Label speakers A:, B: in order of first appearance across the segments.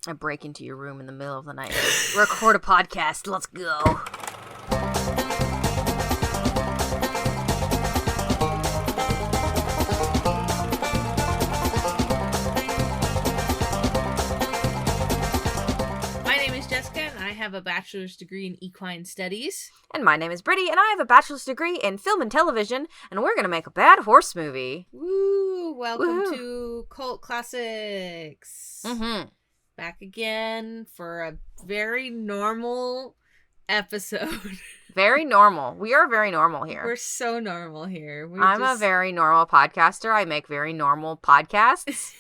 A: I break into your room in the middle of the night. Record a podcast. Let's go.
B: My name is Jessica, and I have a bachelor's degree in equine studies.
A: And my name is Britty, and I have a bachelor's degree in film and television, and we're going to make a bad horse movie.
B: Woo! Welcome
A: Woo-hoo.
B: to Cult Classics.
A: Mm-hmm.
B: Back again for a very normal episode.
A: Very normal. We are very normal here.
B: We're so normal here.
A: I'm a very normal podcaster. I make very normal podcasts.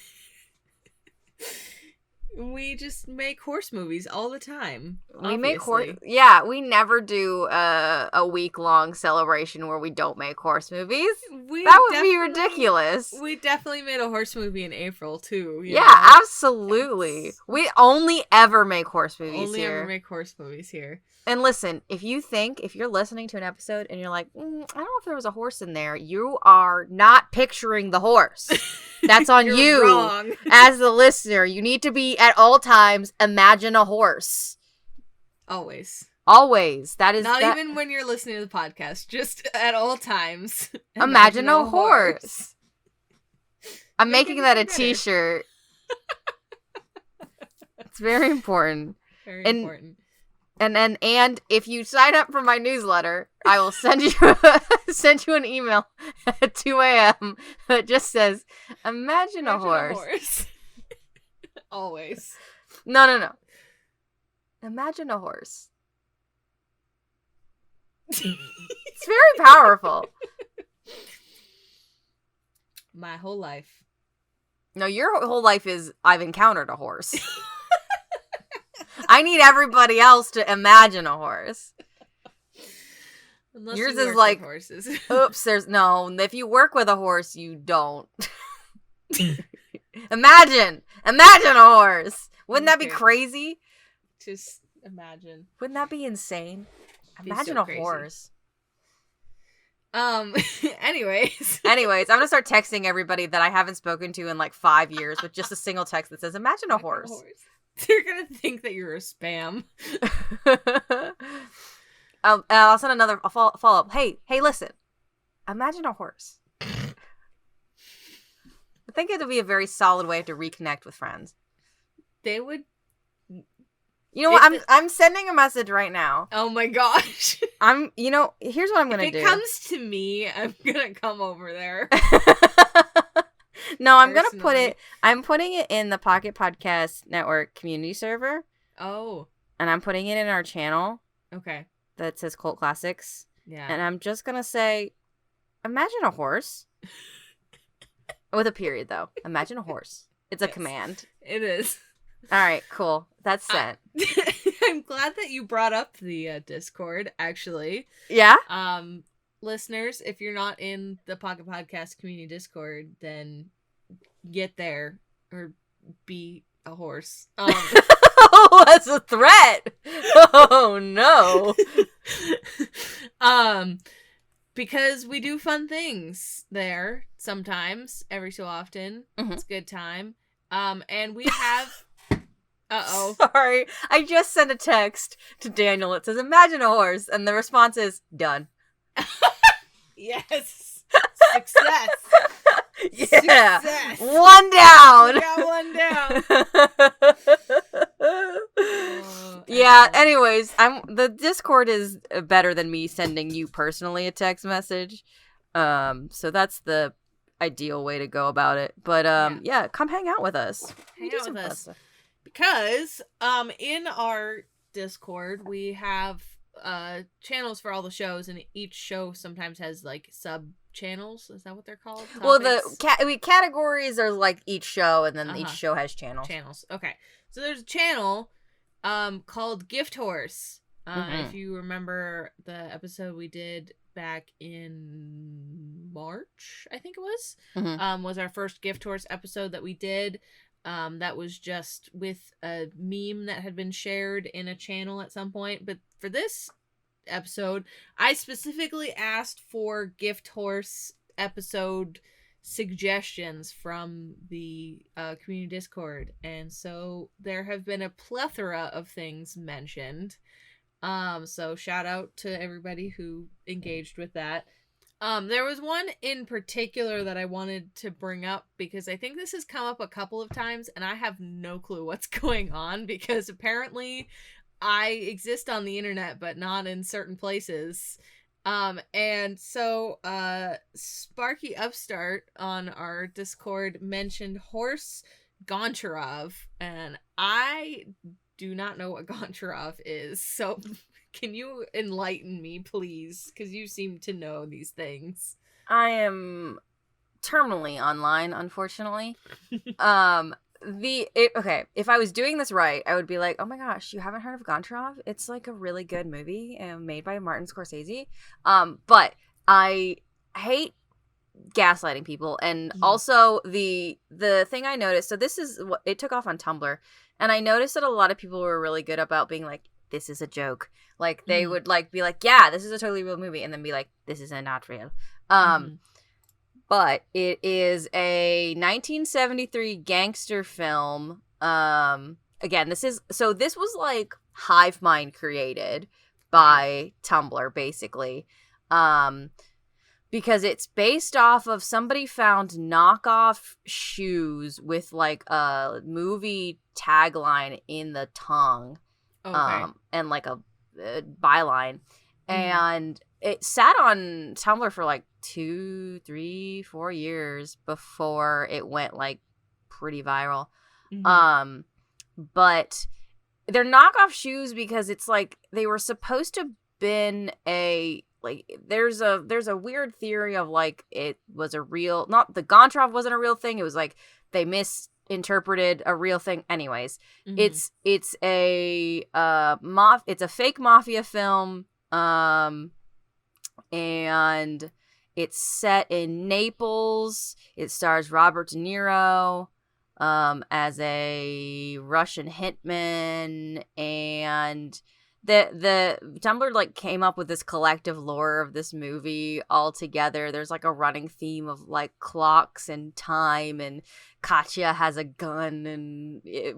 B: We just make horse movies all the time.
A: We make
B: obviously.
A: Yeah, we never do a week-long celebration where we don't make horse movies. That would be ridiculous.
B: We definitely made a horse movie in April, too.
A: Yeah,
B: know?
A: absolutely. We only ever make horse movies
B: Only
A: here.
B: ever make horse movies here.
A: And listen, if you're listening to an episode and you're like, I don't know if there was a horse in there, you are not picturing the horse. That's on
B: You're
A: you
B: wrong.
A: as the listener. You need to be at all times imagine a horse.
B: Always.
A: Always. That is
B: Not even when you're listening to the podcast. Just at all times.
A: Imagine a horse. I'm making that a
B: better.
A: t-shirt. It's very important.
B: Very
A: And-
B: important.
A: And if you sign up for my newsletter, I will send you an email at 2 a.m. that just says, imagine a horse.
B: Always.
A: No. Imagine a horse. It's very powerful.
B: My whole life.
A: No, your whole life is, I've encountered a horse. I need everybody else to imagine a horse.
B: Unless
A: Yours
B: you
A: is
B: work
A: like,
B: with horses.
A: Oops, if you work with a horse, you don't. Imagine a horse. Wouldn't that be
B: Okay.
A: crazy?
B: Just imagine.
A: Wouldn't that be insane?
B: Be
A: Imagine
B: so
A: a
B: crazy.
A: horse.
B: Anyways.
A: Anyways, I'm gonna start texting everybody that I haven't spoken to in like 5 years with just a single text that says, imagine a horse.
B: They're gonna think that you're a spam.
A: And I'll send another follow-up. Hey, listen. Imagine a horse. I think it'll be a very solid way to reconnect with friends.
B: They would.
A: You know what? I'm sending a message right now.
B: Oh my gosh.
A: Here's what I'm gonna
B: If it
A: do.
B: comes to me, I'm gonna come over there.
A: No, I'm
B: Personally.
A: I'm putting it in the Pocket Podcast Network community server,
B: Oh.
A: and I'm putting it in our channel
B: Okay.
A: that says Cult Classics,
B: Yeah.
A: and I'm just gonna say, imagine a horse. With a period, though. Imagine a horse. It's a
B: Yes.
A: command.
B: It is.
A: All right, cool. That's sent.
B: I'm glad that you brought up the Discord, actually.
A: Yeah?
B: Listeners, if you're not in the Pocket Podcast community Discord, then get there or be a horse.
A: Oh, that's a threat. Oh, no.
B: Because we do fun things there sometimes, every so often.
A: Mhm.
B: It's a good time. And we have uh-oh.
A: Sorry. I just sent a text to Daniel. It says, imagine a horse. And the response is, done.
B: Yes. Success.
A: Yeah.
B: Success.
A: One down.
B: We got one down.
A: Yeah,
B: excellent.
A: anyways, the Discord is better than me sending you personally a text message. So that's the ideal way to go about it. But yeah, come hang out with us.
B: Hang
A: Do
B: out
A: some
B: with
A: fun
B: us.
A: stuff.
B: Because in our Discord we have channels for all the shows, and each show sometimes has like sub channels. Is that what they're called?
A: Well,
B: Topics?
A: the categories are like each show, and then each
B: Uh-huh.
A: show has channels.
B: Channels. Okay, so there's a channel called Gift Horse.
A: Mhm.
B: If you remember the episode we did back in March, I think it was,
A: Mhm.
B: was our first Gift Horse episode that we did. That was just with a meme that had been shared in a channel at some point. But for this episode, I specifically asked for Gift Horse episode suggestions from the community Discord, and so there have been a plethora of things mentioned. So shout out to everybody who engaged with that. There was one in particular that I wanted to bring up because I think this has come up a couple of times and I have no clue what's going on, because apparently I exist on the internet but not in certain places. And so Sparky Upstart on our Discord mentioned horse Goncharov, and I do not know what Goncharov is. So can you enlighten me, please? Because you seem to know these things.
A: I am terminally online, unfortunately. Okay, if I was doing this right, I would be like, oh my gosh, you haven't heard of Goncharov? It's like a really good movie made by Martin Scorsese. But I hate gaslighting people, and also the thing I noticed, so this is what it took off on Tumblr, and I noticed that a lot of people were really good about being like, this is a joke. Like they would like be like, yeah, this is a totally real movie, and then be like, this is not real. But it is a 1973 gangster film. Again, this was like hive mind created by Tumblr, basically. Because it's based off of somebody found knockoff shoes with like a movie tagline in the tongue.
B: Okay.
A: And like a byline. And it sat on Tumblr for like 2, 3, 4 years before it went like pretty viral. But they're knockoff shoes because it's like they were supposed to been a like there's a weird theory of like it was a real, not the Goncharov wasn't a real thing. It was like they misinterpreted a real thing. Anyways, it's a it's a fake mafia film. And it's set in Naples. It stars Robert De Niro as a Russian hitman, and the Tumblr like came up with this collective lore of this movie all together. There's like a running theme of like clocks and time, and Katya has a gun, and it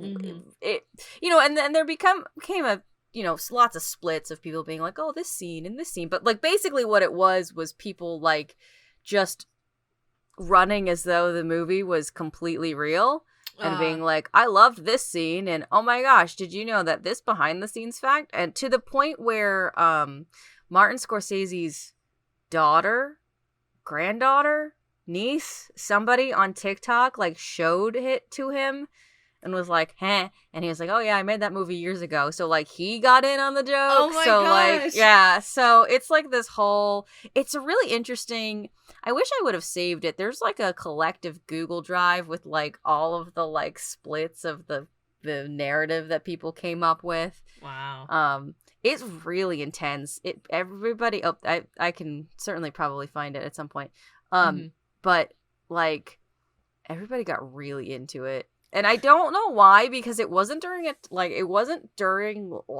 A: you know, and then there became a, you know, lots of splits of people being like, oh, this scene and this scene. But like basically what it was people like just running as though the movie was completely real and being like, I loved this scene, and oh my gosh, did you know that this behind the scenes fact? And to the point where Martin Scorsese's daughter, granddaughter, niece, somebody on TikTok like showed it to him and was like, and he was like, oh yeah, I made that movie years ago. So like he got in on the joke.
B: Oh my gosh.
A: Like, yeah, so it's like this whole, it's a really interesting, I wish I would have saved it. There's like a collective Google Drive with like all of the like splits of the narrative that people came up with.
B: Wow.
A: It's really intense. Everybody, I can certainly probably find it at some point. But like everybody got really into it. And I don't know why, because it wasn't during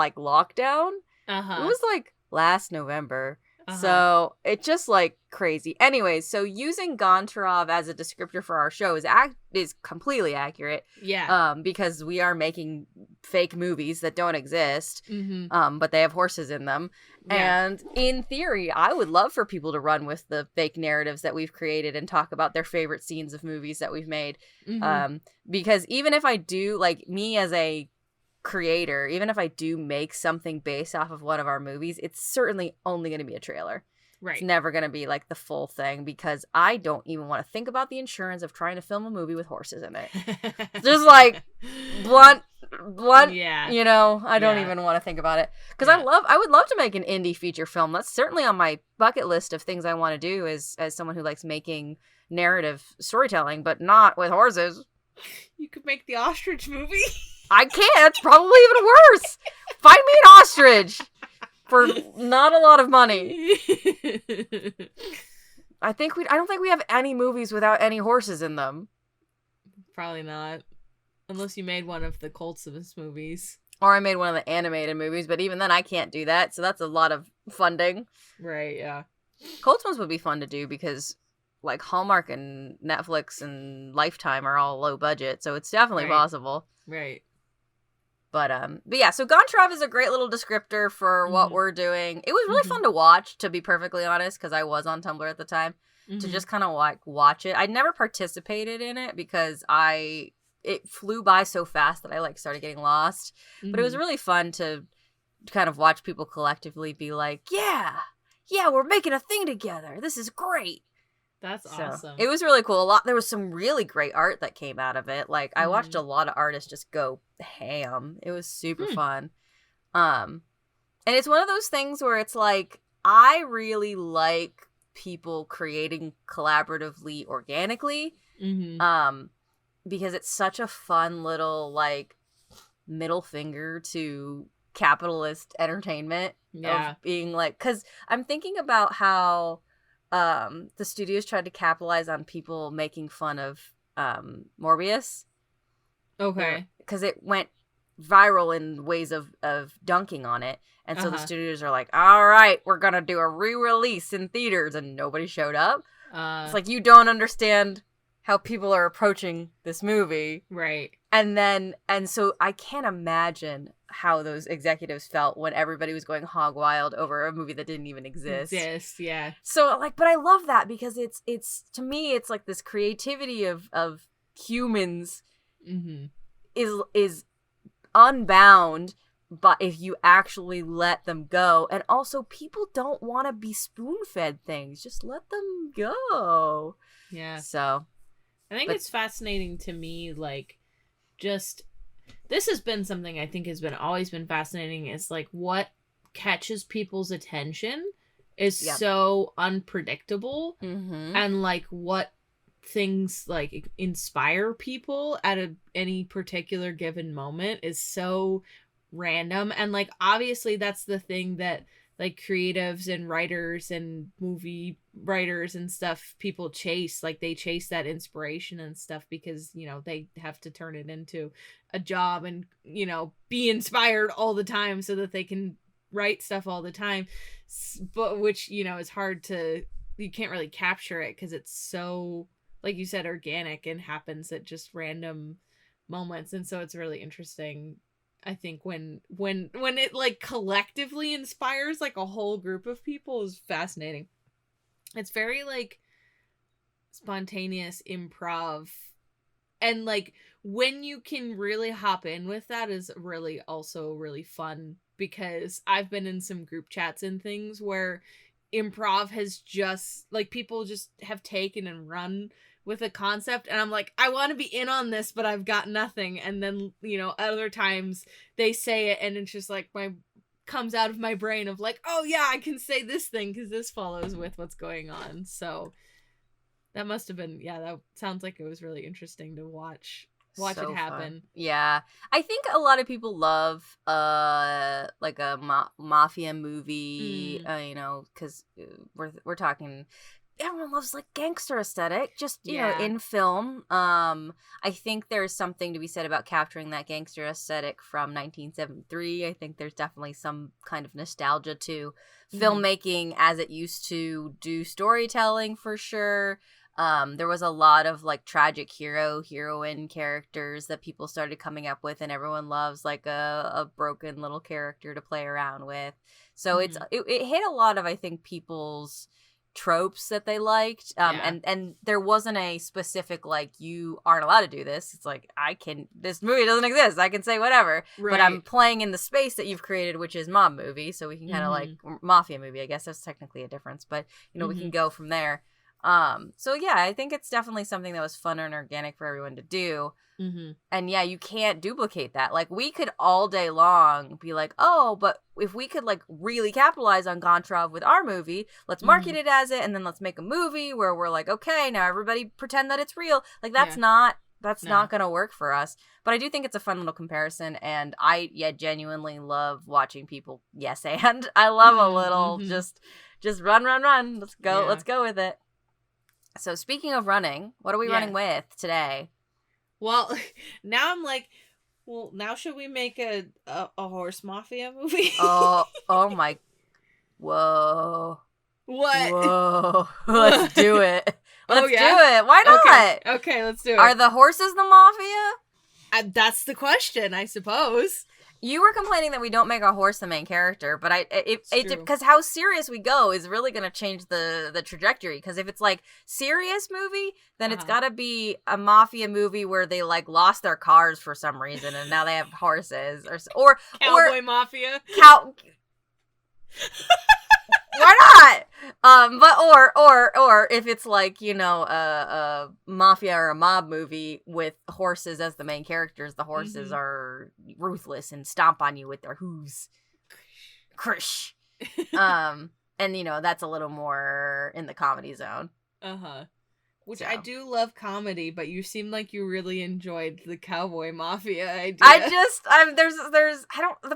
A: lockdown. It was like last November. So it's just like crazy. Anyways, so using Goncharov as a descriptor for our show is completely accurate.
B: Yeah.
A: Because we are making fake movies that don't exist. But they have horses in them. Yeah. And in theory, I would love for people to run with the fake narratives that we've created and talk about their favorite scenes of movies that we've made. Because even if I do, like, me as a creator, even if I do make something based off of one of our movies, it's certainly only going to be a trailer.
B: Right.
A: It's never going to be like the full thing, because I don't even want to think about the insurance of trying to film a movie with horses in it. Just like blunt,
B: yeah.
A: You know, I don't even want to think about it, because I would love to make an indie feature film. That's certainly on my bucket list of things I want to do as someone who likes making narrative storytelling, but not with horses.
B: You could make the ostrich movie.
A: I can't. It's probably even worse. Find me an ostrich for not a lot of money. I don't think we have any movies without any horses in them.
B: Probably not. Unless you made one of the Coltsmas movies.
A: Or I made one of the animated movies, but even then I can't do that, so that's a lot of funding.
B: Right, yeah.
A: Coltsmas would be fun to do because like Hallmark and Netflix and Lifetime are all low budget, so it's definitely
B: Right.
A: possible.
B: Right.
A: But yeah, so Goncharov is a great little descriptor for what
B: Mhm.
A: we're doing. It was really
B: Mhm.
A: fun to watch, to be perfectly honest, because I was on Tumblr at the time, to
B: Mhm.
A: just kind of like watch it. I never participated in it because it flew by so fast that I like started getting lost. But it was
B: Mhm.
A: really fun to kind of watch people collectively be like, yeah, we're making a thing together. This is great.
B: That's
A: So
B: awesome.
A: it was really cool. There was some really great art that came out of it. Like I watched
B: Mhm.
A: a lot of artists just go ham. It was super
B: Hmm.
A: fun. And it's one of those things where it's like I really like people creating collaboratively organically.
B: Mhm.
A: Because it's such a fun little like middle finger to capitalist entertainment of
B: Yeah.
A: being like, because I'm thinking about how the studios tried to capitalize on people making fun of Morbius.
B: Okay.
A: Because it went viral in ways of dunking on it, and so the
B: Uh-huh.
A: studios are like, all right, we're gonna do a re-release in theaters, and nobody showed up. It's like, you don't understand how people are approaching this movie.
B: Right.
A: And so I can't imagine how those executives felt when everybody was going hog wild over a movie that didn't even exist.
B: Yeah.
A: So like, but I love that because it's to me, it's like this creativity of humans
B: Mhm.
A: is unbound, but if you actually let them go. And also, people don't want to be spoon-fed things. Just let them go.
B: Yeah.
A: So
B: I think it's fascinating to me, like, just this has been something I think has been always been fascinating, is like what catches people's attention is so unpredictable, and like what things like inspire people at any particular given moment is so random. And like obviously that's the thing that like creatives and writers and movie writers and stuff, people chase, like they chase that inspiration and stuff because, you know, they have to turn it into a job and, you know, be inspired all the time so that they can write stuff all the time. But which, you know, is hard to, you can't really capture it because it's so, like you said, organic and happens at just random moments. And so it's really interesting, I think, when it like collectively inspires like a whole group of people is fascinating. It's very like spontaneous improv, and like when you can really hop in with that is really also really fun, because I've been in some group chats and things where improv has just like people just have taken and run with a concept, and I'm like, I want to be in on this but I've got nothing, and then, you know, other times they say it and it's just like my comes out of my brain of like, oh yeah, I can say this thing because this follows with what's going on. So that must have been, yeah, that sounds like it was really interesting to watch it happen.
A: Fun. Yeah. I think a lot of people love like a mafia movie, you know, cuz we're talking, everyone loves like gangster aesthetic, just, you know, in film. I think there's something to be said about capturing that gangster aesthetic from 1973. I think there's definitely some kind of nostalgia to filmmaking as it used to do storytelling, for sure. There was a lot of like tragic heroine characters that people started coming up with, and everyone loves like a broken little character to play around with. So it hit a lot of, I think, people's tropes that they liked. And there wasn't a specific like, you aren't allowed to do this. It's like, this movie doesn't exist, I can say whatever, but I'm playing in the space that you've created, which is mob movie, so we can kind of like mafia movie, I guess that's technically a difference, but you know, we can go from there. So yeah, I think it's definitely something that was fun and organic for everyone to do. And yeah, you can't duplicate that. Like, we could all day long be like, oh, but if we could like really capitalize on Goncharov with our movie, let's market it as it, and then let's make a movie where we're like, okay, now everybody pretend that it's real. Like, that's not gonna work for us. But I do think it's a fun little comparison, and I genuinely love watching people and I love a little just run. Let's go with it. So speaking of running, what are we running with today?
B: Well, now I'm like, well, now should we make a horse mafia movie?
A: Oh my, whoa.
B: What?
A: Whoa. Let's do it. Let's do it. Why not?
B: Okay, let's do it.
A: Are the horses the mafia?
B: That's the question, I suppose.
A: You were complaining that we don't make a horse the main character, but because how serious we go is really going to change the trajectory. Because if it's like serious movie, then it's got to be a mafia movie where they like lost their cars for some reason and now they have horses or
B: Cowboy mafia.
A: Why not? But or if it's like, you know, a mafia or a mob movie with horses as the main characters, the horses are ruthless and stomp on you with their hooves. Krish. And you know, that's a little more in the comedy zone.
B: Which I do love comedy, but you seem like you really enjoyed the cowboy mafia idea.
A: The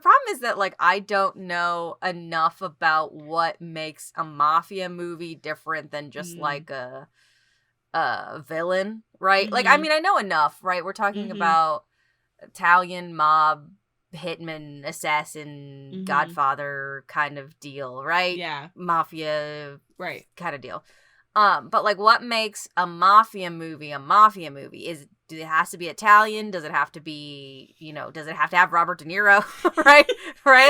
A: problem is that like I don't know enough about what makes a mafia movie different than just like a villain, right? Like, I mean, I know enough, right? We're talking about Italian mob, hitman, assassin, Godfather kind of deal, right?
B: Yeah.
A: Mafia,
B: right,
A: kind of deal. But like, what makes a mafia movie a mafia movie? Do it has to be Italian? Does it have to be, you know, does it have to have Robert De Niro? right?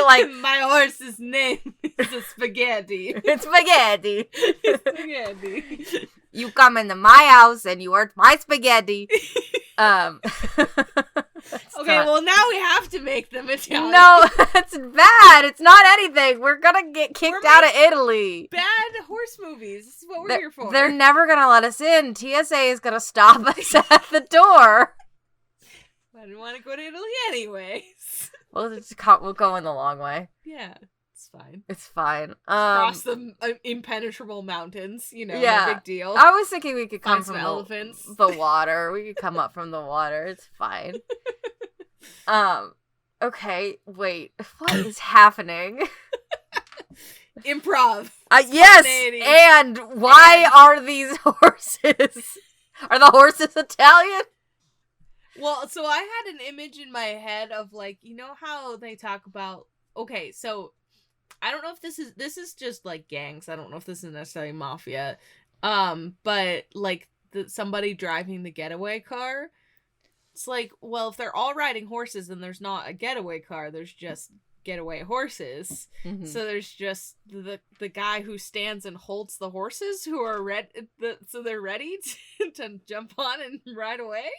A: Like,
B: my horse's name is a spaghetti.
A: It's spaghetti.
B: Spaghetti.
A: You come into my house and you eat my spaghetti.
B: Okay, well now we have to make them Italian.
A: No, that's bad. It's not anything. We're gonna get kicked out of Italy.
B: Bad horse movies. This is what we're here for.
A: They're never gonna let us in. TSA is gonna stop us at the door.
B: I didn't want to go to Italy anyways.
A: We'll go in the long way.
B: Yeah, it's fine.
A: It's fine.
B: Cross the impenetrable mountains, you know,
A: yeah,
B: no big deal.
A: I was thinking we could come from
B: elephants.
A: The water. We could come up from the water. It's fine. Okay, wait. What is happening?
B: Improv.
A: Yes, and why are these horses? Are the horses Italian?
B: Well, so I had an image in my head of like, you know how they talk about, okay, so I don't know if this is just like gangs. I don't know if this is necessarily mafia. But like somebody driving the getaway car. It's like, well, if they're all riding horses, then there's not a getaway car. There's just getaway horses. So there's just the guy who stands and holds the horses who are so they're ready to jump on and ride away.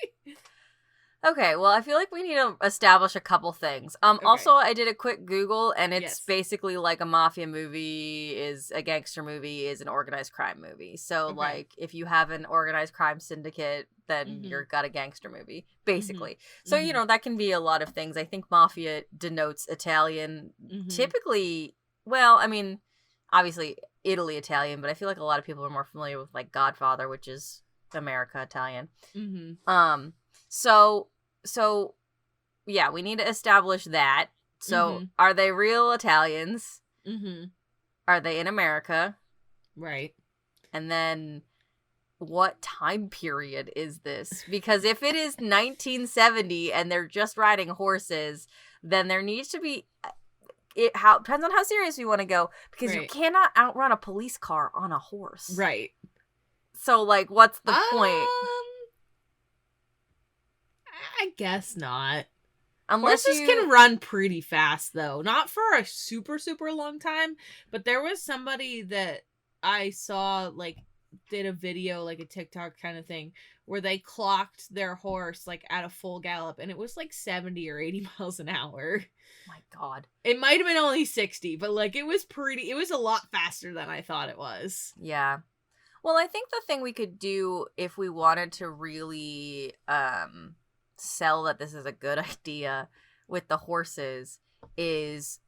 A: Okay, well, I feel like we need to establish a couple things. Okay. Also, I did a quick Google, and it's basically like a mafia movie is a gangster movie is an organized crime movie. So, like, if you have an organized crime syndicate, then you're got a gangster movie, basically. So, you know, that can be a lot of things. I think mafia denotes Italian. Typically, well, I mean, obviously Italy Italian, but I feel like a lot of people are more familiar with, like, Godfather, which is America Italian. So yeah, we need to establish that. So are they real Italians? Are they in America?
B: Right.
A: And then what time period is this? Because if it is 1970 and they're just riding horses, then there needs to be depends on how serious we want to go, because you cannot outrun a police car on a horse.
B: Right.
A: So like, what's the point?
B: I guess not.
A: Unless
B: horses can run pretty fast, though. Not for a super, super long time. But there was somebody that I saw, like, did a video, like a TikTok kind of thing, where they clocked their horse, like, at a full gallop. And it was, like, 70 or 80 miles an hour.
A: My God.
B: It might have been only 60, but, like, it was a lot faster than I thought it was.
A: Yeah. Well, I think the thing we could do if we wanted to really, sell that this is a good idea with the horses is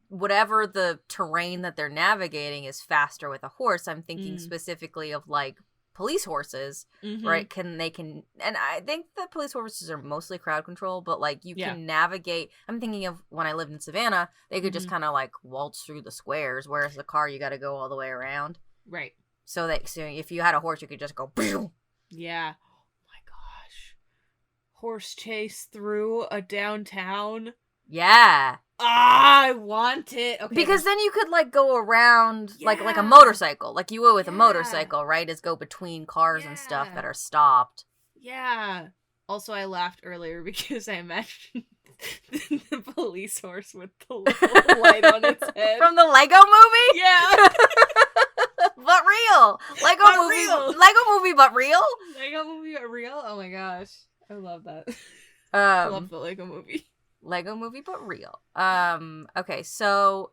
A: whatever the terrain that they're navigating is faster with a horse. I'm thinking specifically of like police horses, right? And I think the police horses are mostly crowd control, but like you can navigate. I'm thinking of when I lived in Savannah, they could just kind of like waltz through the squares, whereas the car you got to go all the way around.
B: Right.
A: So if you had a horse, you could just go.
B: Yeah. Horse chase through a downtown.
A: Yeah.
B: I want it. Okay.
A: Because then you could, like, go around, like a
B: Yeah.
A: motorcycle. Like you would with a
B: Yeah.
A: motorcycle, right? Is go between cars and stuff that are stopped.
B: Yeah. Also, I laughed earlier because I imagined the police horse with the little light on its head.
A: From the Lego movie?
B: Yeah.
A: But real. Lego
B: But
A: movie.
B: real.
A: Lego movie, but real?
B: Lego movie real? Oh my gosh. I love that. I love the Lego movie.
A: Lego movie, but real. Okay, so...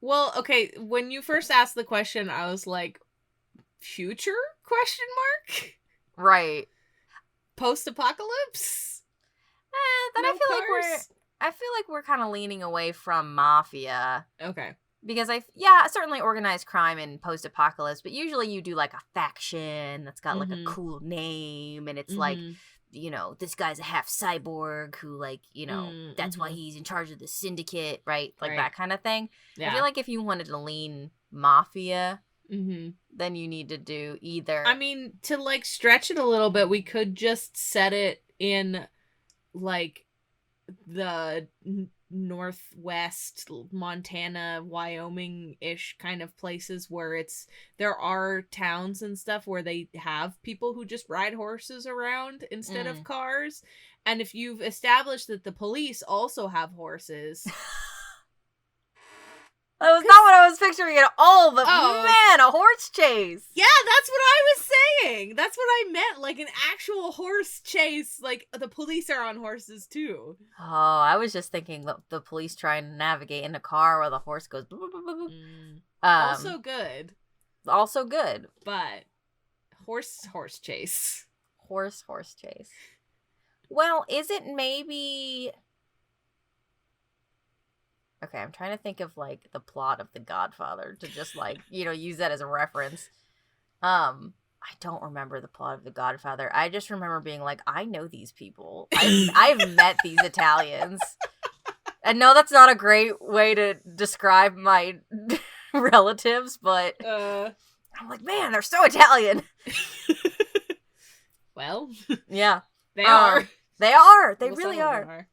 B: Well, okay, when you first asked the question, I was like, future? Question mark?
A: Right.
B: Post-apocalypse?
A: Then
B: No
A: I feel like we're kind of leaning away from mafia.
B: Okay.
A: Because certainly organized crime in post-apocalypse, but usually you do like a faction that's got like a cool name, and it's like, you know, this guy's a half cyborg who, like, you know, that's why he's in charge of the syndicate, right? Like that kind of thing. Yeah. I feel like if you wanted to lean mafia, then you need to do either.
B: I mean, to like stretch it a little bit, we could just set it in like the northwest Montana, Wyoming-ish kind of places where there are towns and stuff where they have people who just ride horses around instead of cars. And if you've established that the police also have horses...
A: That was not what I was picturing at all, but man, a horse chase.
B: Yeah, that's what I was saying. That's what I meant, like an actual horse chase. Like, the police are on horses, too.
A: Oh, I was just thinking the police trying to navigate in a car while the horse goes... Boop, boop, boop, boop.
B: Also good.
A: Also good.
B: But, horse chase.
A: Horse chase. Well, is it maybe... Okay, I'm trying to think of, like, the plot of The Godfather to just, like, you know, use that as a reference. I don't remember the plot of The Godfather. I just remember being like, I know these people. I've met these Italians. And no, that's not a great way to describe my relatives, but I'm like, man, they're so Italian.
B: Well,
A: yeah.
B: They are.
A: They are. They
B: well,
A: really are.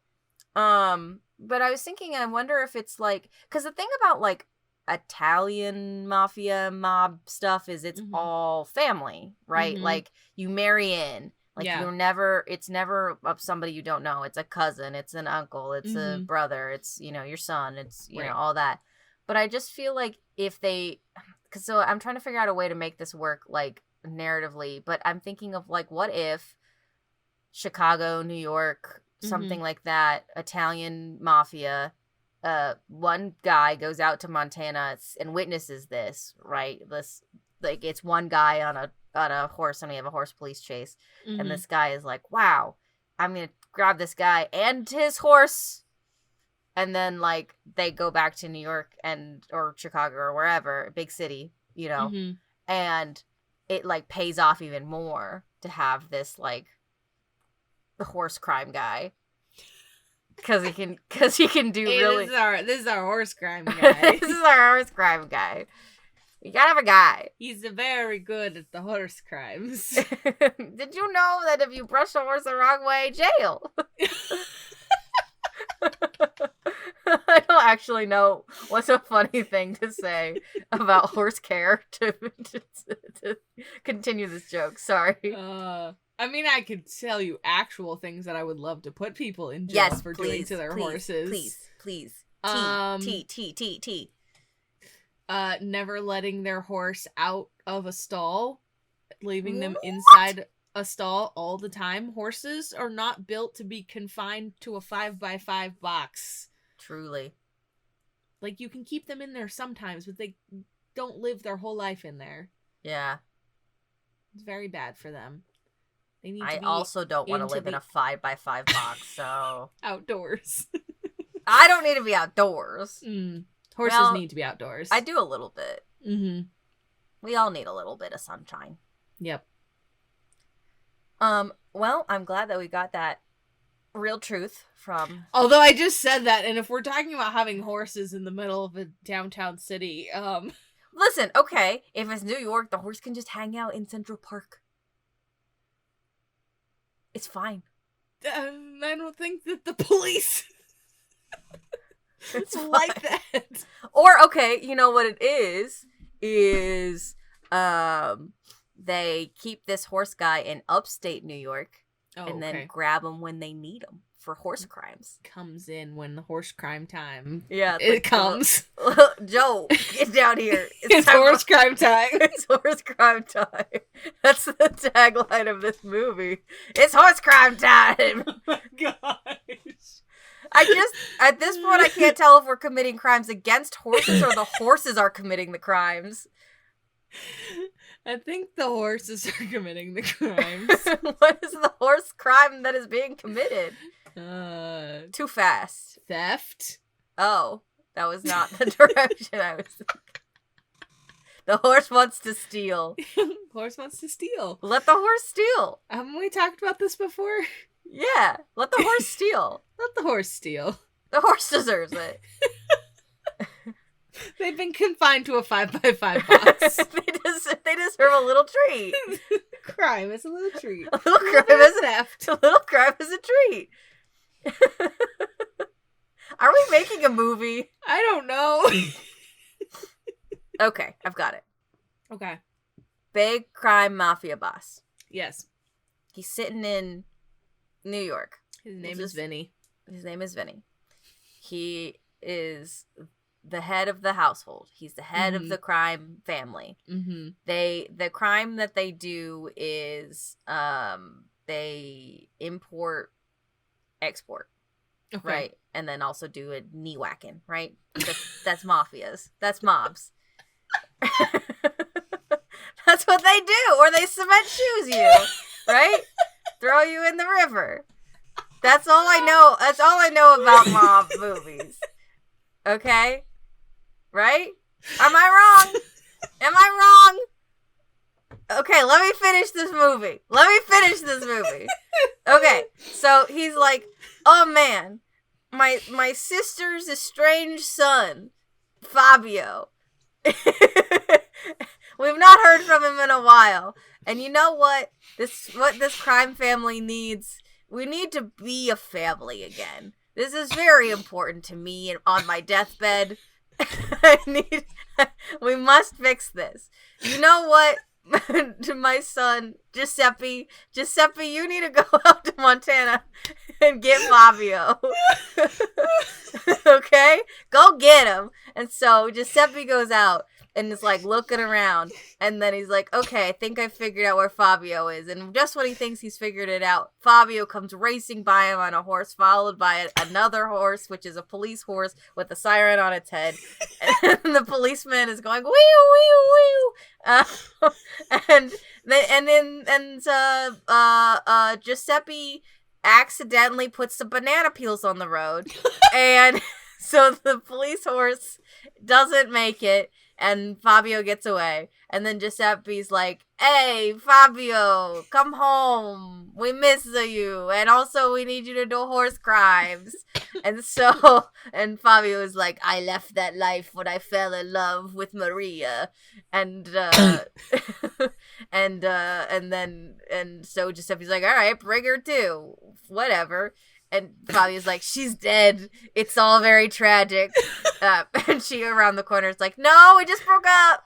A: But I was thinking, I wonder if it's like, because the thing about like Italian mafia mob stuff is it's all family, right? Like you marry in, like it's never of somebody you don't know. It's a cousin, it's an uncle, it's a brother, it's, you know, your son, it's, you know, all that. But I just feel like so I'm trying to figure out a way to make this work like narratively, but I'm thinking of like, what if Chicago, New York, something like that, Italian mafia, one guy goes out to Montana and witnesses this, right? This, like, it's one guy on a horse, and we have a horse police chase, and this guy is like, wow, I'm gonna grab this guy and his horse, and then, like, they go back to New York or Chicago or wherever, big city, you know, and it, like, pays off even more to have this, like, the horse crime guy, because he can do really.
B: This is our horse crime guy.
A: This is our horse crime guy. You gotta have a guy.
B: He's very good at the horse crimes.
A: Did you know that if you brush a horse the wrong way, jail? I don't actually know what's a funny thing to say about horse care to continue this joke. Sorry.
B: I mean, I could tell you actual things that I would love to put people in jail for doing to their horses.
A: Please. T.
B: Never letting their horse out of a stall, leaving them inside a stall all the time. Horses are not built to be confined to a 5x5 box.
A: Truly.
B: Like, you can keep them in there sometimes, but they don't live their whole life in there.
A: Yeah.
B: It's very bad for them.
A: I also don't want to live in a 5x5 box, so...
B: Outdoors.
A: I don't need to be outdoors.
B: Horses need to be outdoors.
A: I do a little bit. We all need a little bit of sunshine.
B: Yep.
A: Well, I'm glad that we got that real truth from...
B: Although I just said that, and if we're talking about having horses in the middle of a downtown city,
A: Listen, okay, if it's New York, the horse can just hang out in Central Park. It's fine.
B: I don't think that the police
A: It's
B: like
A: fine.
B: that.
A: Or, okay, you know what it is they keep this horse guy in upstate New York and then grab him when they need him for horse crimes.
B: Comes in when the horse crime time.
A: Yeah.
B: It comes.
A: Joe, get down here.
B: It's horse crime time.
A: It's horse crime time. That's the tagline of this movie. It's horse crime time.
B: Oh my gosh.
A: At this point, I can't tell if we're committing crimes against horses or the horses are committing the crimes.
B: I think the horses are committing the crimes.
A: What is the horse crime that is being committed? Too fast.
B: Theft?
A: Oh, that was not the direction I was thinking. The horse wants to steal.
B: Horse wants to steal.
A: Let the horse steal.
B: Haven't we talked about this before?
A: Yeah, let the horse steal.
B: Let the horse steal.
A: The horse deserves it.
B: They've been confined to a 5x5 box.
A: They deserve a little treat.
B: Crime is a little treat.
A: A little crime is
B: theft.
A: A little crime is a treat. Are we making a movie?
B: I don't know.
A: Okay, I've got it.
B: Okay.
A: Big crime mafia boss.
B: Yes.
A: He's sitting in New York.
B: His name is Vinny.
A: His name is Vinny. He is the head of the household. He's the head of the crime family.
B: Mm-hmm.
A: The crime that they do is they import, export, right, and then also do a knee whacking, right? That's mafias. That's mobs. That's what they do, or they cement shoes you, right? Throw you in the river. That's all I know. That's all I know about mob movies. Okay? Right? Am I wrong? Am I wrong? Okay, let me finish this movie. Okay, so he's like, oh man, my sister's estranged son, Fabio. We've not heard from him in a while. And you know what? What this crime family needs? We need to be a family again. This is very important to me on my deathbed. We must fix this. You know what? To my son, Giuseppe, you need to go out to Montana and get Fabio. Okay? Go get him. And so Giuseppe goes out and is like looking around, and then he's like, okay, I think I figured out where Fabio is. And just when he thinks he's figured it out, Fabio comes racing by him on a horse, followed by another horse, which is a police horse with a siren on its head. And the policeman is going, wee wee wee. And Giuseppe accidentally puts some banana peels on the road, and so the police horse doesn't make it. And Fabio gets away. And then Giuseppe's like, hey, Fabio, come home. We miss you. And also we need you to do horse crimes. And Fabio is like, I left that life when I fell in love with Maria. And so Giuseppe's like, all right, bring her too. Whatever. And Fabio's like, she's dead. It's all very tragic. And she around the corner is like, no, we just broke up.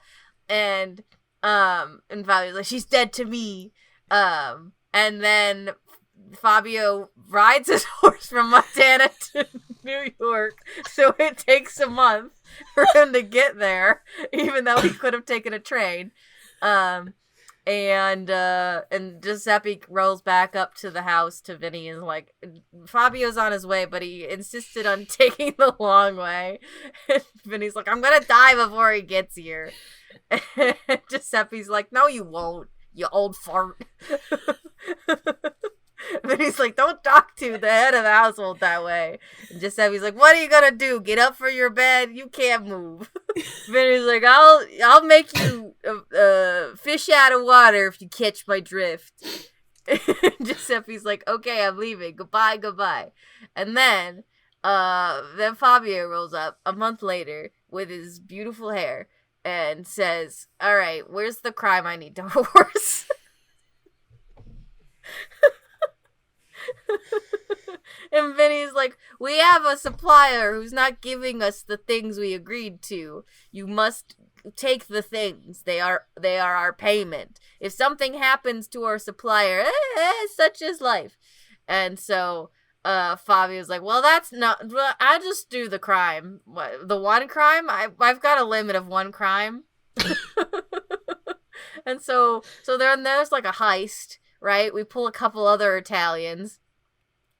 A: And Fabio's like, she's dead to me. And then Fabio rides his horse from Montana to New York. So it takes a month for him to get there, even though he could have taken a train. And Giuseppe rolls back up to the house to Vinny and is like, Fabio's on his way, but he insisted on taking the long way. And Vinny's like, I'm gonna die before he gets here. And Giuseppe's like, no, you won't, you old fart. Vinny's like, don't talk to the head of the household that way. And Giuseppe's like, what are you gonna do? Get up from your bed? You can't move. Vinny's like, I'll make you fish out of water if you catch my drift. Giuseppe's like, okay, I'm leaving. Goodbye. And then Fabio rolls up a month later with his beautiful hair and says, all right, where's the crime I need to horse? And Vinny's like, we have a supplier who's not giving us the things we agreed to. You must take the things. They are our payment. If something happens to our supplier, such is life. And so Fabio's like, well, that's not, I just do the crime. What, the one crime? I've got a limit of one crime. And so then there's like a heist, right? We pull a couple other Italians.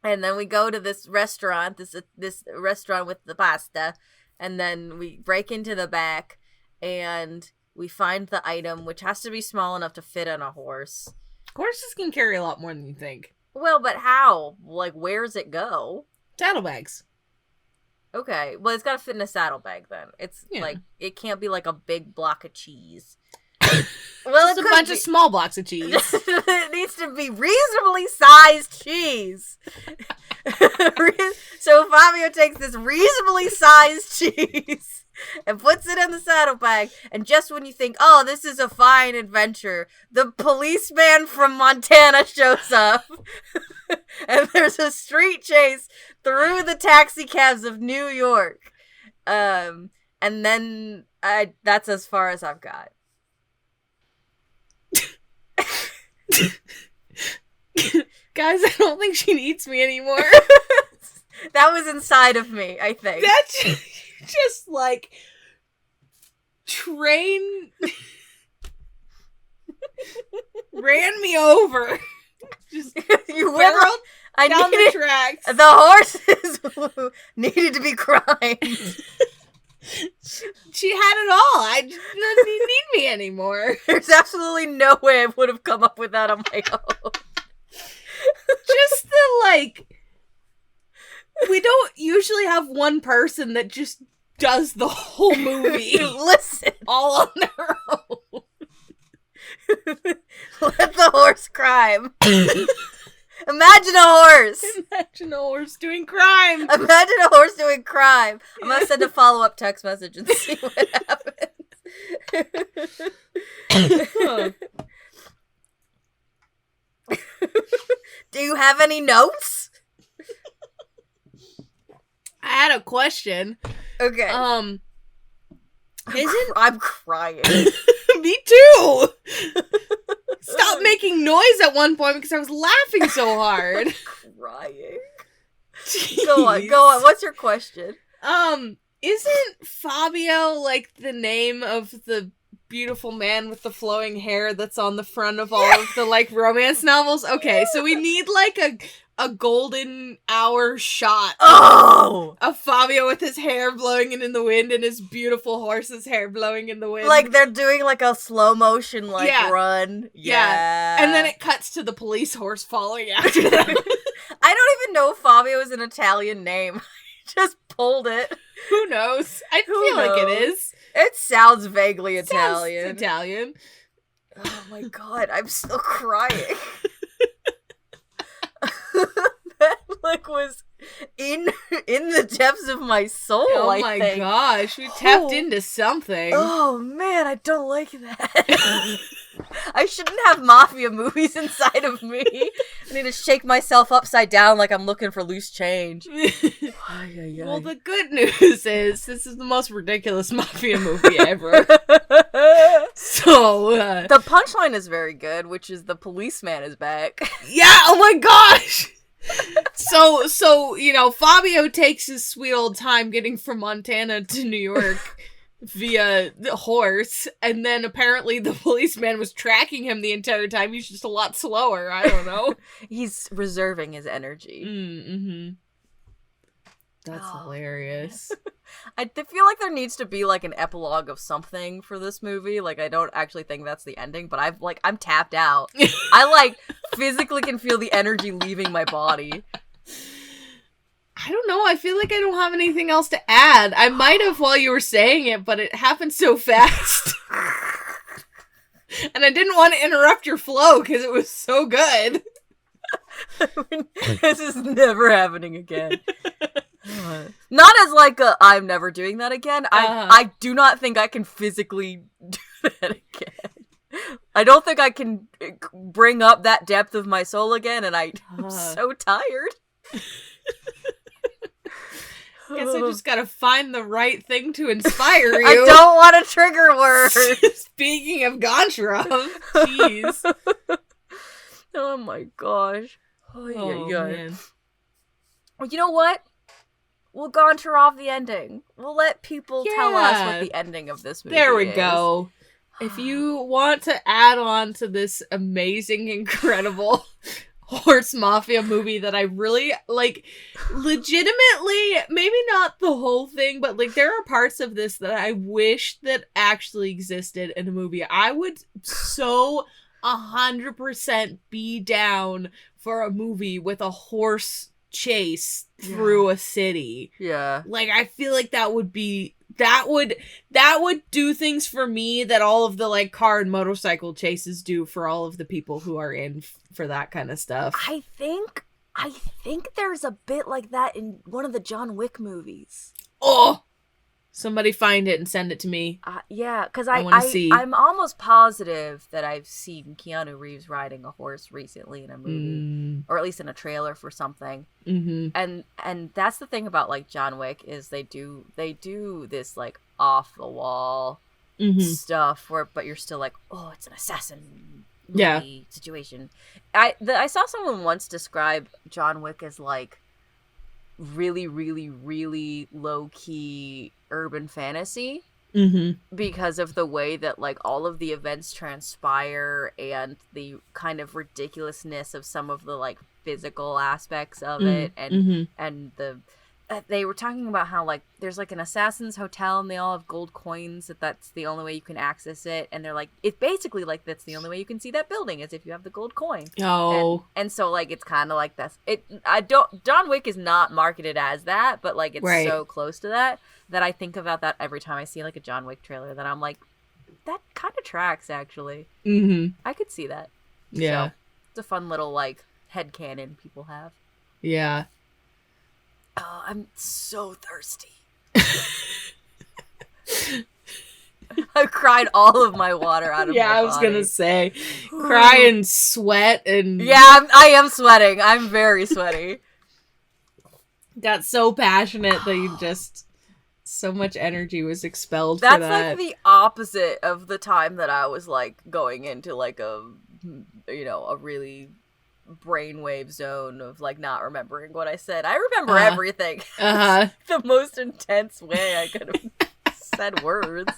A: And then we go to this restaurant, this restaurant with the pasta, and then we break into the back, and we find the item, which has to be small enough to fit on a horse.
B: Horses can carry a lot more than you think.
A: Well, but how? Like, where's it go?
B: Saddlebags.
A: Okay, well, it's got to fit in a saddlebag then. It's like, it can't be like a big block of cheese.
B: Well, it's a bunch of small blocks of cheese.
A: It needs to be reasonably sized cheese. So Fabio takes this reasonably sized cheese and puts it in the saddlebag. And just when you think, oh, this is a fine adventure, the policeman from Montana shows up. And there's a street chase through the taxi cabs of New York. And then that's as far as I've got.
B: Guys, I don't think she needs me anymore.
A: That was inside of me, I think.
B: That's just like ran me over. Just
A: you
B: barreled
A: I
B: down the tracks.
A: The horses needed to be crimed.
B: She had it all. I didn't need me anymore.
A: There's absolutely no way I would have come up with that on my own.
B: Just the, like, we don't usually have one person that just does the whole movie.
A: Listen.
B: All on their own.
A: Let the horse crime. Imagine a horse.
B: Imagine a horse doing crime.
A: Imagine a horse doing crime. I'm going to send a follow-up text message and see what happens. Do you have any notes?
B: I had a question.
A: Okay. I'm crying.
B: Me too. Stop making noise at one point because I was laughing so hard.
A: Crying.
B: Jeez.
A: Go on. What's your question?
B: Isn't Fabio like the name of the beautiful man with the flowing hair that's on the front of all of the like romance novels? Okay, so we need like a golden hour shot of Fabio with his hair blowing in the wind and his beautiful horse's hair blowing in the wind.
A: Like they're doing like a slow motion run.
B: Yeah. And then it cuts to the police horse following after them.
A: I don't even know if Fabio is an Italian name. I just pulled it.
B: Who knows? I feel like it is.
A: It sounds vaguely Italian.
B: Sounds Italian.
A: Oh my god, I'm still crying. That like was in the depths of my soul.
B: Oh my gosh, we tapped into something.
A: Oh man, I don't like that. I shouldn't have mafia movies inside of me. I need to shake myself upside down like I'm looking for loose change.
B: Well, the good news is this is the most ridiculous mafia movie ever. So
A: the punchline is very good, which is the policeman is back.
B: Yeah, oh my gosh. So you know, Fabio takes his sweet old time getting from Montana to New York via the horse, and then apparently the policeman was tracking him the entire time. He's just a lot slower. I don't know.
A: He's reserving his energy.
B: Mm-hmm. That's hilarious.
A: I feel like there needs to be like an epilogue of something for this movie. Like I don't actually think that's the ending, but I'm tapped out. I like physically can feel the energy leaving my body.
B: I don't know. I feel like I don't have anything else to add. I might have while you were saying it, but it happened so fast. And I didn't want to interrupt your flow because it was so good.
A: This is never happening again. Not as like I'm never doing that again. I do not think I can physically do that again. I don't think I can bring up that depth of my soul again, and I'm so tired.
B: Guess I just gotta find the right thing to inspire you.
A: I don't want a trigger word.
B: Speaking of Goncharov, jeez.
A: Oh my gosh.
B: Oh man.
A: Well, you know what? We'll Goncharov the ending. We'll let people tell us what the ending of this movie is.
B: There we go. If you want to add on to this amazing, incredible horse mafia movie that I really like, legitimately, maybe not the whole thing, but like there are parts of this that I wish that actually existed in a movie. I would so 100% be down for a movie with a horse chase through a city.
A: Yeah.
B: Like I feel like that would do things for me that all of the like car and motorcycle chases do for all of the people who are in for that kind of stuff.
A: I think there's a bit like that in one of the John Wick movies.
B: Oh, somebody find it and send it to me.
A: Yeah, because I'm almost positive that I've seen Keanu Reeves riding a horse recently in a movie, or at least in a trailer for something. Mm-hmm. And that's the thing about like John Wick is they do this like off the wall stuff but you're still like, oh, it's an assassin movie situation. I saw someone once describe John Wick as like really, really, really low-key urban fantasy because of the way that like all of the events transpire and the kind of ridiculousness of some of the like physical aspects of it and the they were talking about how like there's like an assassin's hotel and they all have gold coins that's the only way you can access it, and they're like it's basically like that's the only way you can see that building is if you have the gold coin. And so like it's kind of like this. John Wick is not marketed as that, but like it's so close to that I think about that every time I see like a John Wick trailer that I'm like that kind of tracks actually. I could see that.
B: Yeah,
A: so, it's a fun little like headcanon people have.
B: Yeah.
A: Oh, I'm so thirsty. I cried all of my water out of my body.
B: I was gonna say, cry and sweat and...
A: Yeah, I am sweating. I'm very sweaty.
B: Got so passionate that you just... So much energy was expelled
A: for that.
B: That's like
A: the opposite of the time that I was like going into like a really... brainwave zone of like not remembering what I said. I remember everything. The most intense way I could have said words.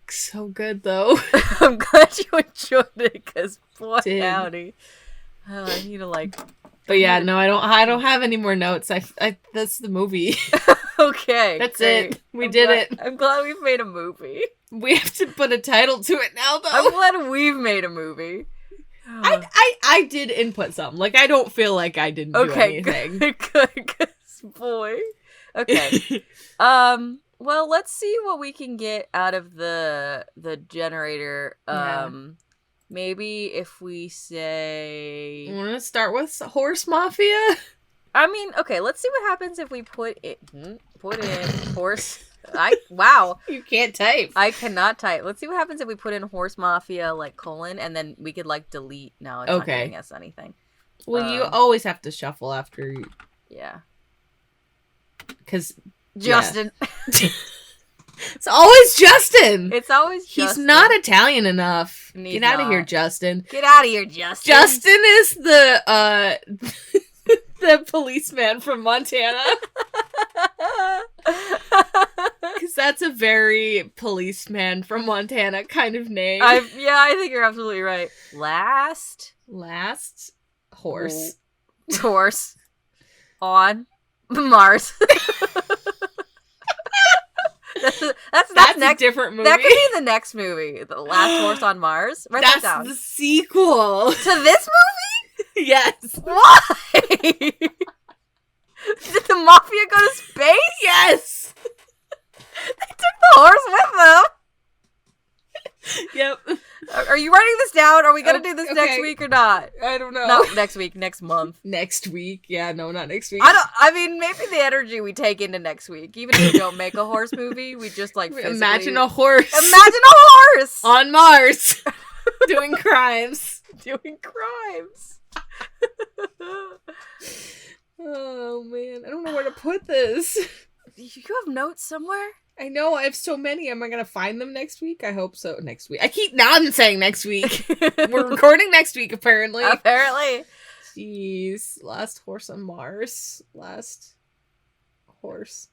B: So good though.
A: I'm glad you enjoyed it because boy howdy. I need to like.
B: But yeah, no, I don't have any more notes. I that's the movie.
A: Okay,
B: that's great. I'm did
A: glad,
B: it.
A: I'm glad we've made a movie.
B: We have to put a title to it now, though.
A: I'm glad we've made a movie.
B: I did input some. Like, I don't feel like I didn't do anything.
A: Good, boy. Okay. Well, let's see what we can get out of the generator. Maybe if we say...
B: You want to start with Horse Mafia?
A: I mean, okay, let's see what happens if we put in horse... Wow.
B: You can't type.
A: I cannot type. Let's see what happens if we put in Horse Mafia, like, colon, and then we could, like, delete. No, it's not giving us anything.
B: Well, you always have to shuffle after you...
A: Yeah.
B: Because...
A: Justin.
B: Yeah. It's always Justin.
A: It's always Justin.
B: He's not Italian enough. Get out of here, Justin.
A: Get out of here, Justin.
B: Justin is the the policeman from Montana. Because that's a very policeman from Montana kind of name.
A: I think you're absolutely right. Last
B: horse.
A: Horse on Mars. That's next,
B: a different movie.
A: That could be the next movie. The Last Horse on Mars. Write that down.
B: That's the sequel.
A: To this movie?
B: Yes.
A: Why? Did the Mafia go to space?
B: Yes.
A: They took the horse with them.
B: Yep.
A: Are you writing this down? Are we going to do this next week or not?
B: I don't know.
A: Not next week, next month.
B: Next week? Yeah, no, not next week.
A: I mean, maybe the energy we take into next week, even if we don't make a horse movie, we just like physically...
B: Imagine a horse.
A: Imagine a horse!
B: On Mars. Doing crimes.
A: Doing crimes.
B: Oh, man. I don't know where to put this.
A: You have notes somewhere?
B: I know, I have so many. Am I going to find them next week? I hope so. Next week. I'm saying next week. We're recording next week, apparently.
A: Apparently.
B: Jeez. Last horse on Mars. Last horse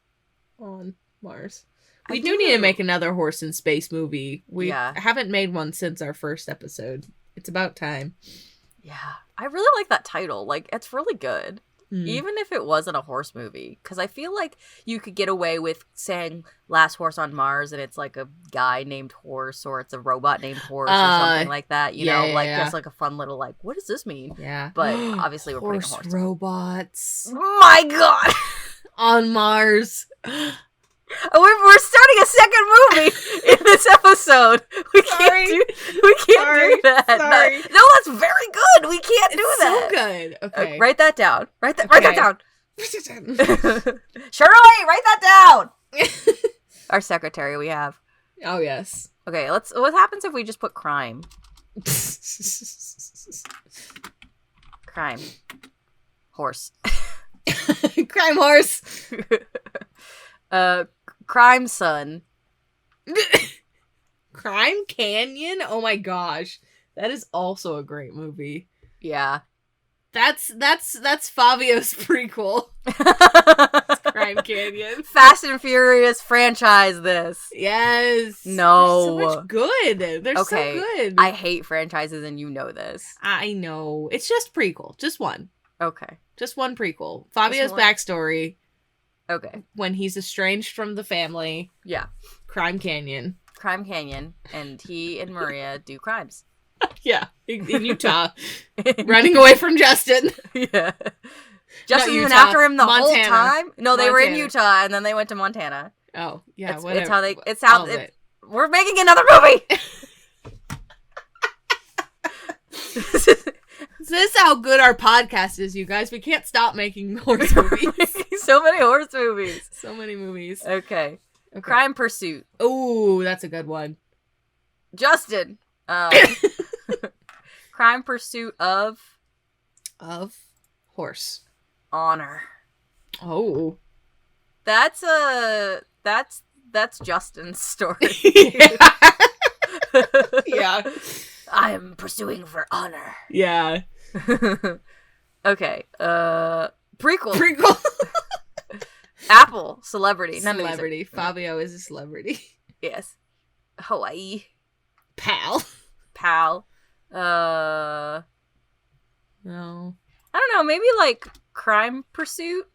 B: on Mars. We do need to make another horse in space movie. We haven't made one since our first episode. It's about time.
A: Yeah. I really like that title. Like, it's really good. Even if it wasn't a horse movie. Because I feel like you could get away with saying Last Horse on Mars and it's like a guy named Horse or it's a robot named Horse or something like that. You know, just like a fun little like, what does this mean?
B: Yeah.
A: But obviously we're putting a horse.
B: Robots.
A: My God!
B: On Mars.
A: We're starting a second movie in this episode. We can't do that.
B: Sorry.
A: No, that's very good. We can't do that.
B: So good. Okay.
A: Write that down. Write that down. Shirley, write that down. Our secretary we have.
B: Oh yes.
A: Okay, what happens if we just put crime? Crime. Horse.
B: Crime horse.
A: Crime Son.
B: Crime Canyon? Oh my gosh. That is also a great movie.
A: Yeah.
B: That's Fabio's prequel. Crime Canyon.
A: Fast and Furious franchise this.
B: Yes.
A: No.
B: They're so much good. They're so good.
A: I hate franchises and you know this.
B: I know. It's just prequel. Just one.
A: Okay.
B: Just one prequel. Fabio's backstory.
A: Okay.
B: When he's estranged from the family.
A: Yeah.
B: Crime Canyon.
A: Crime Canyon. And he and Maria do crimes.
B: Yeah. In Utah. Running away from Justin.
A: Yeah. Justin's been after him the whole time? No, they were in Utah and then they went to Montana.
B: Oh, yeah.
A: It's how we're making another movie.
B: This is how good our podcast is, you guys. We can't stop making horse movies.
A: So many horse movies.
B: So many movies.
A: Okay. Crime Pursuit.
B: Oh, that's a good one.
A: Justin. Crime Pursuit of
B: horse.
A: Honor.
B: Oh.
A: That's Justin's story.
B: Yeah.
A: I am pursuing for honor.
B: Yeah.
A: Okay. Prequel. Apple. Celebrity.
B: Celebrity. Fabio is a celebrity.
A: Yes. Hawaii.
B: Pal.
A: No.
B: No.
A: I don't know. Maybe like Crime Pursuit.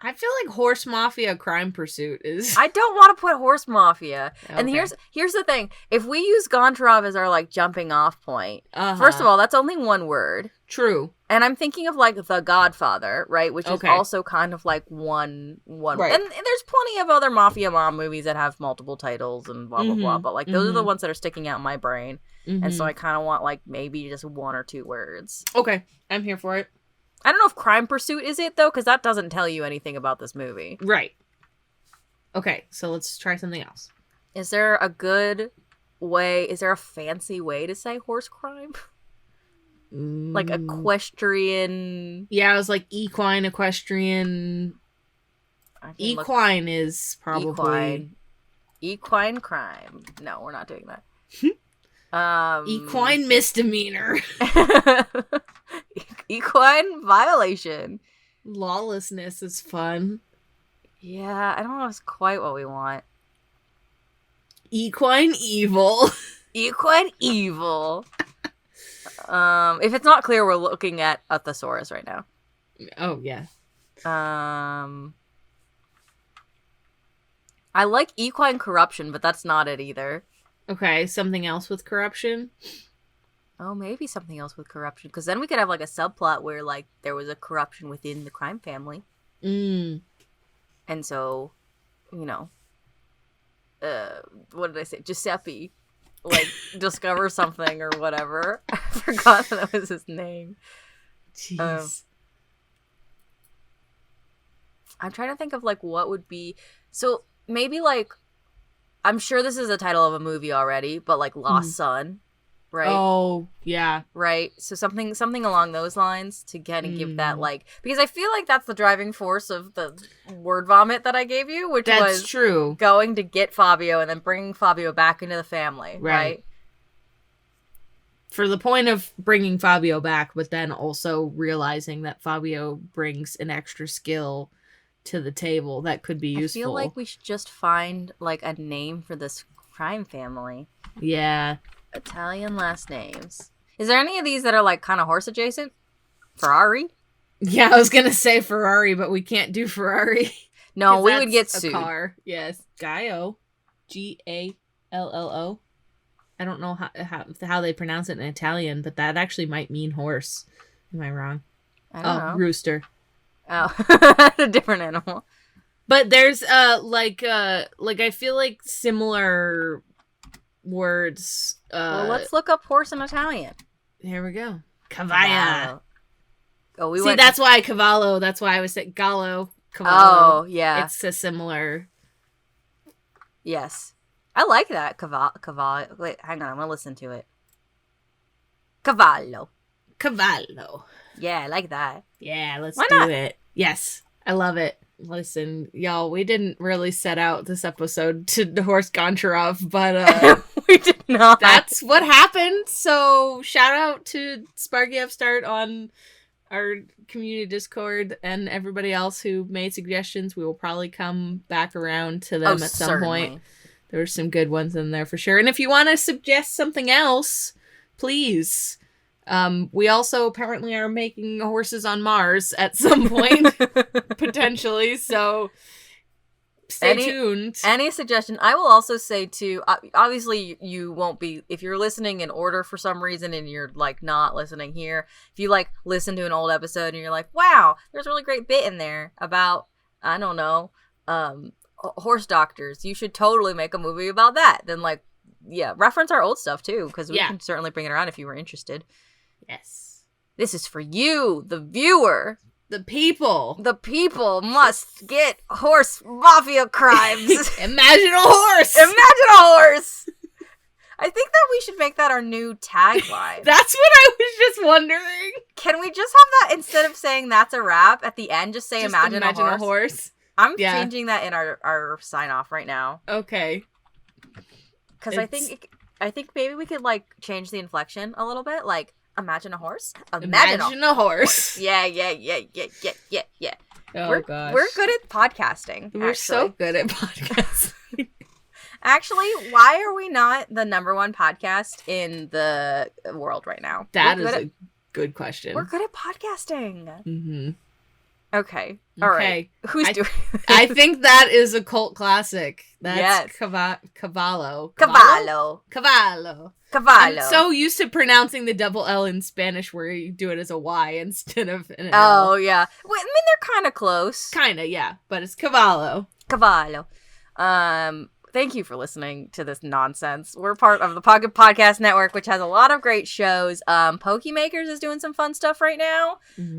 B: I feel like Horse Mafia Crime Pursuit is...
A: I don't want to put Horse Mafia. Okay. And here's the thing. If we use Goncharov as our, like, jumping off point, first of all, that's only one word.
B: True.
A: And I'm thinking of, like, The Godfather, right? Which is also kind of, like, one right. And there's plenty of other Mafia Mom movies that have multiple titles and blah, blah, blah. But, like, those are the ones that are sticking out in my brain. And so I kind of want, like, maybe just one or two words.
B: Okay. I'm here for it.
A: I don't know if Crime Pursuit is it, though, because that doesn't tell you anything about this movie.
B: Right. Okay, so let's try something else.
A: Is there a fancy way to say horse crime? Like equestrian...
B: Yeah, I was like equine, equestrian... Equine is probably...
A: Equine crime. No, we're not doing that.
B: Equine misdemeanor.
A: Equine violation.
B: Lawlessness is fun.
A: Yeah, I don't know if it's quite what we want.
B: Equine evil.
A: Equine evil. If it's not clear, we're looking at a thesaurus right now.
B: Oh, yeah.
A: I like equine corruption, but that's not it either.
B: Okay, something else with corruption?
A: Oh, maybe something else with corruption. Because then we could have, like, a subplot where, like, there was a corruption within the crime family. And so, you know. what did I say? Giuseppe, like, discover something or whatever. I forgot that was his name.
B: Jeez.
A: I'm trying to think of, like, what would be... So, maybe, like... I'm sure this is the title of a movie already, but, like, Lost Son, right?
B: Oh, yeah.
A: Right? So something along those lines to kind of give that, like... Because I feel like that's the driving force of the word vomit that I gave you, which was...
B: true.
A: Going to get Fabio and then bringing Fabio back into the family, right?
B: For the point of bringing Fabio back, but then also realizing that Fabio brings an extra skill to the table that could be useful.
A: I feel like we should just find, like, a name for this crime family.
B: Yeah.
A: Italian last names. Is there any of these that are, like, kind of horse adjacent? Ferrari?
B: Yeah, I was gonna say Ferrari, but we can't do Ferrari.
A: No, we would get
B: a
A: sued.
B: Car. Yes. Gallo. Gallo. I don't know how they pronounce it in Italian, but that actually might mean horse. Am I wrong?
A: I don't know.
B: Rooster.
A: Oh, a different animal.
B: But there's like I feel like similar words.
A: Well, let's look up horse in Italian.
B: Here we go. Cavallo.
A: Oh,
B: See, that's why Cavallo. That's why I was saying Gallo.
A: Cavallo. Oh, yeah.
B: It's a similar.
A: Yes, I like that. Cavallo. Wait, hang on. I'm gonna listen to it. Cavallo.
B: Yeah,
A: I like that.
B: Yeah, let's do it. Yes, I love it. Listen, y'all, we didn't really set out this episode to divorce Goncharov, but
A: we did not.
B: That's what happened. So shout out to Sparky Upstart on our community Discord and everybody else who made suggestions. We will probably come back around to them at some point. There were some good ones in there for sure. And if you want to suggest something else, please. We also apparently are making horses on Mars at some point, potentially, so stay tuned.
A: Any suggestion? I will also say, too, obviously you won't be, if you're listening in order for some reason and you're, like, not listening here, if you, like, listen to an old episode and you're like, wow, there's a really great bit in there about, I don't know, horse doctors, you should totally make a movie about that. Then, like, yeah, reference our old stuff, too, because we can certainly bring it around if you were interested.
B: Yes.
A: This is for you, the viewer.
B: The people.
A: The people must get horse mafia crimes.
B: Imagine a horse.
A: Imagine a horse. I think that we should make that our new tagline.
B: That's what I was just wondering.
A: Can we just have that, instead of saying that's a wrap, at the end, just say imagine a horse? I'm changing that in our sign off right now.
B: Okay.
A: Because I think maybe we could, like, change the inflection a little bit, like, imagine a horse.
B: Imagine a horse.
A: Yeah.
B: Oh, gosh.
A: We're good at podcasting.
B: We're so good at podcasting.
A: Actually, why are we not the #1 podcast in the world right now?
B: That is a good question.
A: We're good at podcasting.
B: Mm-hmm.
A: Okay. All right. Who's doing this?
B: I think that is a cult classic. That's Cavallo. I'm so used to pronouncing the double L in Spanish where you do it as a Y instead of an L.
A: Oh, yeah. Well, I mean, they're kind of close.
B: Kind of, yeah. But it's Cavallo.
A: Thank you for listening to this nonsense. We're part of the Pocket Podcast Network, which has a lot of great shows. Pokemakers is doing some fun stuff right now. Mm-hmm.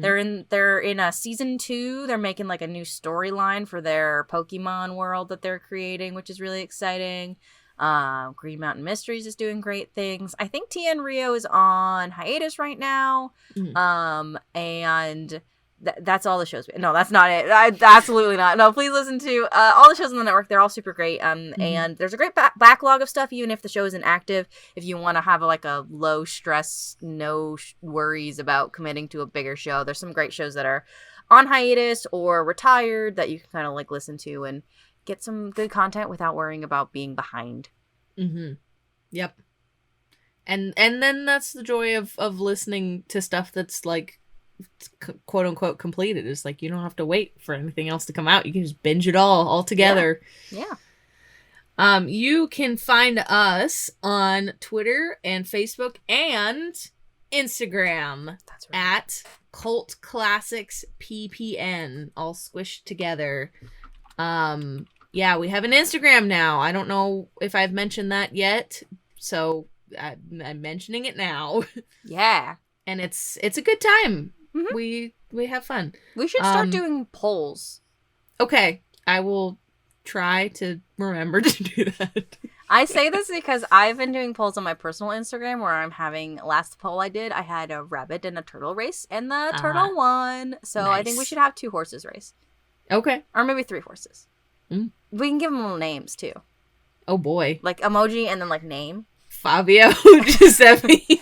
A: They're in season 2. They're making, like, a new storyline for their Pokemon world that they're creating, which is really exciting. Green Mountain Mysteries is doing great things. I think TN Rio is on hiatus right now. Mm-hmm. And that's all the shows. No, that's not it. Absolutely not. No, please listen to all the shows on the network. They're all super great. Mm-hmm. And there's a great backlog of stuff, even if the show isn't active. If you want to have like a low stress, no worries about committing to a bigger show, there's some great shows that are on hiatus or retired that you can kind of like listen to and get some good content without worrying about being behind.
B: Mm-hmm. Yep. And then that's the joy of listening to stuff that's like quote unquote completed. It's like you don't have to wait for anything else to come out. You can just binge it all together.
A: Yeah.
B: You can find us on Twitter and Facebook and Instagram.
A: That's right.
B: At Cult Classics PPN, all squished together. Yeah, we have an Instagram now. I don't know if I've mentioned that yet, so I'm mentioning it now.
A: Yeah.
B: And it's a good time.
A: Mm-hmm.
B: We have fun.
A: We should start doing polls.
B: Okay, I will try to remember to do that.
A: I say this because I've been doing polls on my personal Instagram where I'm having, last poll I did, I had a rabbit and a turtle race, and the turtle won. So
B: nice.
A: I think we should have 2 horses race.
B: Okay.
A: Or maybe 3 horses.
B: Mm.
A: We can give them little names, too.
B: Oh, boy.
A: Like emoji and then, like, name.
B: Fabio, Giuseppe.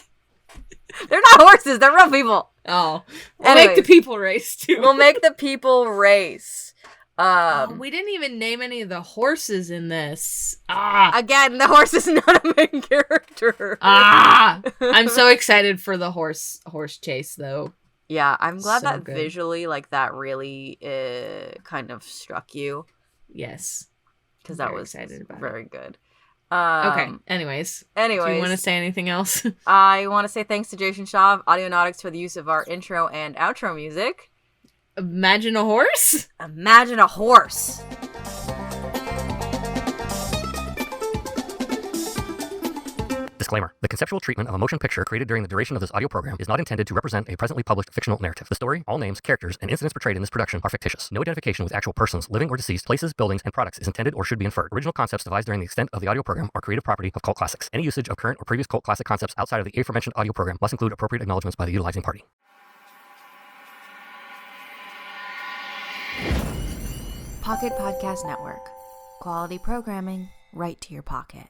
A: They're not horses, they're real people.
B: Oh. We'll make the people race, too.
A: We'll make the people race.
B: We didn't even name any of the horses in this.
A: Again, the horse is not a main character.
B: I'm so excited for the horse chase, though.
A: Yeah, I'm glad
B: So
A: that
B: good.
A: visually, like, that really kind of struck you.
B: Yes.
A: Because that
B: Very
A: was
B: excited about
A: very good.
B: Okay, anyways. Do you want to say anything else?
A: I want to say thanks to Jason Shaw of Audionautics for the use of our intro and outro music.
B: Imagine a horse?
A: Imagine a horse.
C: Disclaimer. The conceptual treatment of a motion picture created during the duration of this audio program is not intended to represent a presently published fictional narrative. The story, all names, characters, and incidents portrayed in this production are fictitious. No identification with actual persons, living or deceased, places, buildings, and products is intended or should be inferred. Original concepts devised during the extent of the audio program are creative property of Cult Classics. Any usage of current or previous Cult Classic concepts outside of the aforementioned audio program must include appropriate acknowledgments by the utilizing party.
A: Pocket Podcast Network. Quality programming right to your pocket.